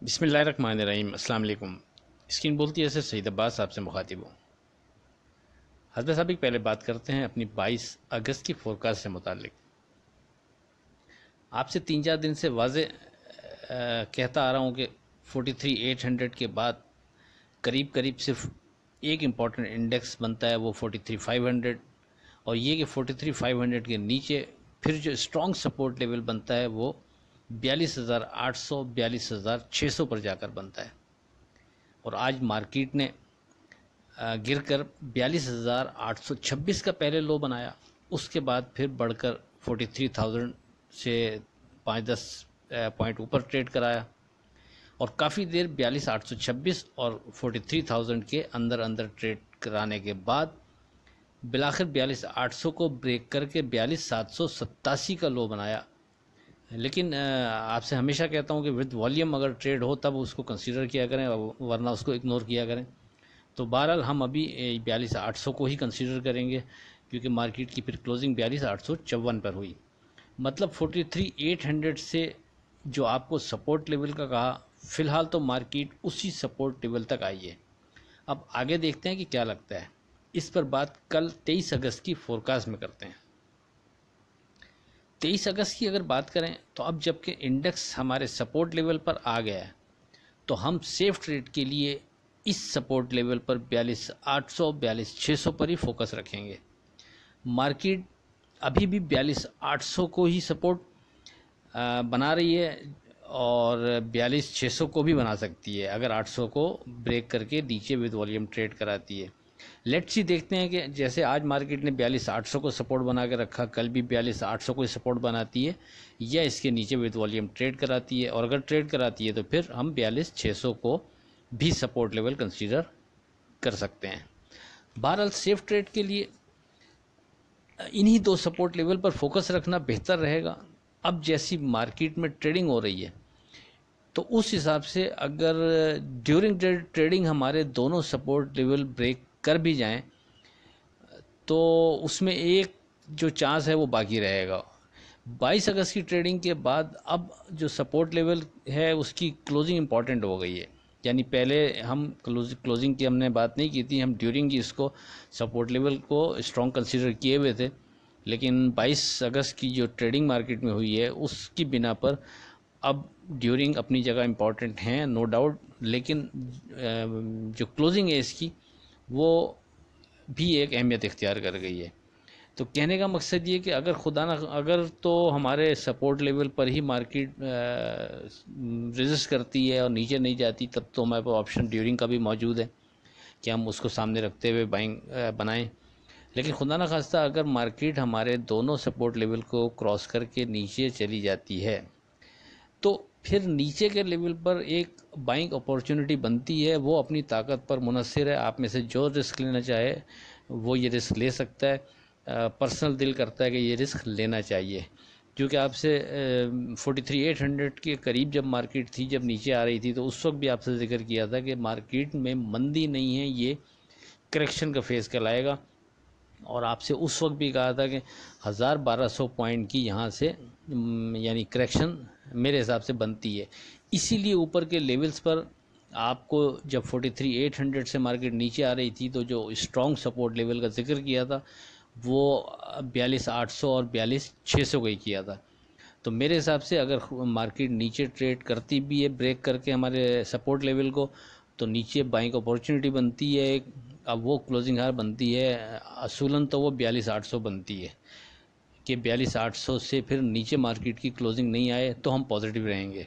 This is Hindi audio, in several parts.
बिस्मिल्लाहिर्रहमानिर्रहीम। अस्सलाम वालेकुम। स्क्रीन बोलती है सर सईद अब्बास आपसे मुखातिब हूँ। हज़रत साहब पहले बात करते हैं अपनी 22 अगस्त की फोरकास्ट से मुतालिक। आपसे 3-4 दिन से वाज़े कहता आ रहा हूँ कि 43,800 के बाद करीब करीब सिर्फ एक इम्पॉर्टेंट इंडेक्स बनता है, वो 43,500, और ये कि 43,500 के नीचे फिर जो स्ट्रॉन्ग सपोर्ट लेवल बनता है वो 42,800 42,600 पर जाकर बनता है। और आज मार्केट ने गिरकर 42,826 का पहले लो बनाया, उसके बाद फिर बढ़कर 43,000 से 5-10 पॉइंट ऊपर ट्रेड कराया और काफ़ी देर 42,826 और 43,000 के अंदर अंदर ट्रेड कराने के बाद बिलाखिर 42,800 को ब्रेक करके 42,787 का लो बनाया। लेकिन आपसे हमेशा कहता हूं कि विद वॉल्यूम अगर ट्रेड हो तब उसको कंसीडर किया करें, वरना उसको इग्नोर किया करें। तो बहरहाल हम अभी 42,800 को ही कंसीडर करेंगे, क्योंकि मार्केट की फिर क्लोजिंग 42,854 पर हुई। मतलब 43,800 से जो आपको सपोर्ट लेवल का कहा, फ़िलहाल तो मार्केट उसी सपोर्ट लेवल तक आई है। अब आगे देखते हैं कि क्या लगता है। इस पर बात कल 23 अगस्त की फोरकास्ट में करते हैं। 23 अगस्त की अगर बात करें तो अब जबकि इंडेक्स हमारे सपोर्ट लेवल पर आ गया है, तो हम सेफ ट्रेड के लिए इस सपोर्ट लेवल पर 42,800 42,600 पर ही फोकस रखेंगे। मार्केट अभी भी 42,800 को ही सपोर्ट बना रही है और 42,600 को भी बना सकती है अगर 800 को ब्रेक करके नीचे विद वॉल्यूम ट्रेड कराती है। लेट्स सी देखते हैं कि जैसे आज मार्केट ने 42,800 को सपोर्ट बना के रखा, कल भी 42,800 को सपोर्ट बनाती है या इसके नीचे विद वॉल्यूम ट्रेड कराती है। और अगर ट्रेड कराती है तो फिर हम 42,600 को भी सपोर्ट लेवल कंसीडर कर सकते हैं। बहरहाल सेफ ट्रेड के लिए इन्हीं दो सपोर्ट लेवल पर फोकस रखना बेहतर रहेगा। अब जैसी मार्केट में ट्रेडिंग हो रही है तो उस हिसाब से अगर ड्यूरिंग ट्रेडिंग हमारे दोनों सपोर्ट लेवल ब्रेक कर भी जाएं तो उसमें एक जो चांस है वो बाकी रहेगा। 22 अगस्त की ट्रेडिंग के बाद अब जो सपोर्ट लेवल है उसकी क्लोजिंग इंपॉर्टेंट हो गई है। यानी पहले हम क्लोजिंग की हमने बात नहीं की थी, हम ड्यूरिंग की इसको सपोर्ट लेवल को स्ट्रॉन्ग कंसीडर किए हुए थे। लेकिन 22 अगस्त की जो ट्रेडिंग मार्केट में हुई है उसकी बिना पर अब ड्यूरिंग अपनी जगह इम्पॉर्टेंट हैं, नो डाउट, लेकिन जो क्लोजिंग है इसकी वो भी एक अहमियत इख्तियार कर गई है। तो कहने का मकसद ये कि अगर खुदा ना अगर तो हमारे सपोर्ट लेवल पर ही मार्केट रेजिस्ट करती है और नीचे नहीं जाती, तब तो हमारे पास ऑप्शन ड्यूरिंग का भी मौजूद है कि हम उसको सामने रखते हुए बाइंग बनाएं। लेकिन खुदा ना खास्ता अगर मार्केट हमारे दोनों सपोर्ट लेवल को क्रॉस करके नीचे चली जाती है तो फिर नीचे के लेवल पर एक बाइंग अपॉर्चुनिटी बनती है। वो अपनी ताकत पर मुनहसर है। आप में से जो रिस्क लेना चाहे वो ये रिस्क ले सकता है। पर्सनल दिल करता है कि ये रिस्क लेना चाहिए, क्योंकि आपसे 43,800 के करीब जब मार्केट थी, जब नीचे आ रही थी, तो उस वक्त भी आपसे जिक्र किया था कि मार्केट में मंदी नहीं है, ये करेक्शन का फेज़ कहलाएगा। और आपसे उस वक्त भी कहा था कि 1,000-1,200 पॉइंट की यहाँ से यानी करेक्शन मेरे हिसाब से बनती है। इसीलिए ऊपर के लेवल्स पर आपको जब 43,800 से मार्केट नीचे आ रही थी तो जो स्ट्रॉन्ग सपोर्ट लेवल का जिक्र किया था वो 42,800 और 42,600 का ही किया था। तो मेरे हिसाब से अगर मार्केट नीचे ट्रेड करती भी है ब्रेक करके हमारे सपोर्ट लेवल को, तो नीचे बाइंग अपॉर्चुनिटी बनती है एक। अब वो क्लोजिंग हार बनती है, असूलन तो वो 42,800 बनती है कि 42,800 से फिर नीचे मार्केट की क्लोजिंग नहीं आए तो हम पॉजिटिव रहेंगे।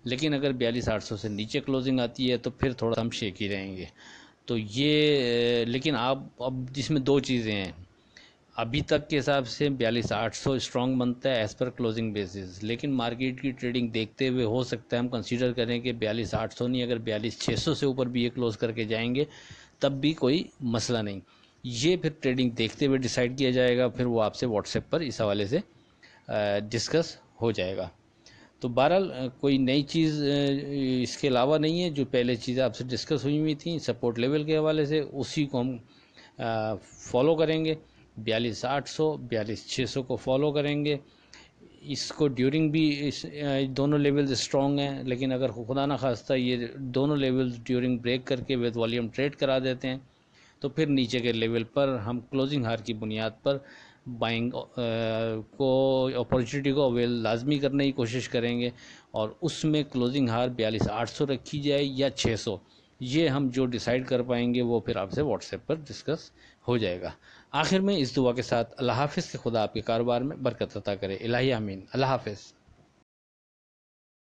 लेकिन अगर 42,800 से नीचे क्लोजिंग आती है तो फिर थोड़ा हम शेकी रहेंगे। तो ये लेकिन आप अब जिसमें दो चीज़ें हैं, अभी तक के हिसाब से 42,800 स्ट्रॉन्ग बनता है एज़ पर क्लोजिंग बेसिस। लेकिन मार्केट की ट्रेडिंग देखते हुए हो सकता है हम कंसीडर करें कि 42,800 नहीं, अगर 42,600 से ऊपर भी ये क्लोज करके जाएंगे तब भी कोई मसला नहीं। ये फिर ट्रेडिंग देखते हुए डिसाइड किया जाएगा, फिर वो आपसे व्हाट्सएप पर इस हवाले से डिस्कस हो जाएगा। तो बहरहाल कोई नई चीज़ इसके अलावा नहीं है। जो पहले चीज़ें आपसे डिस्कस हुई थी सपोर्ट लेवल के हवाले से, उसी को हम फॉलो करेंगे। 42,800 42,600 को फॉलो करेंगे। इसको ड्यूरिंग भी दोनों लेवल्स स्ट्रॉन्ग हैं, लेकिन अगर खुदा ना खास्ता ये दोनों लेवल्स ड्यूरिंग ब्रेक करके विद वॉल्यूम ट्रेड करा देते हैं तो फिर नीचे के लेवल पर हम क्लोजिंग हार की बुनियाद पर बाइंग को अपॉर्चुनिटी को अवेल लाजमी करने की कोशिश करेंगे, और उसमें क्लोजिंग हार 42,800 रखी जाए या 600, ये हम जो डिसाइड कर पाएंगे वो फिर आपसे व्हाट्सएप पर डिस्कस हो जाएगा। आखिर में इस दुआ के साथ अल्लाह हाफ़िज़, के खुदा आपके कारोबार में बरकत अता करे। इलाही आमीन। अल्लाह हाफ़िज़।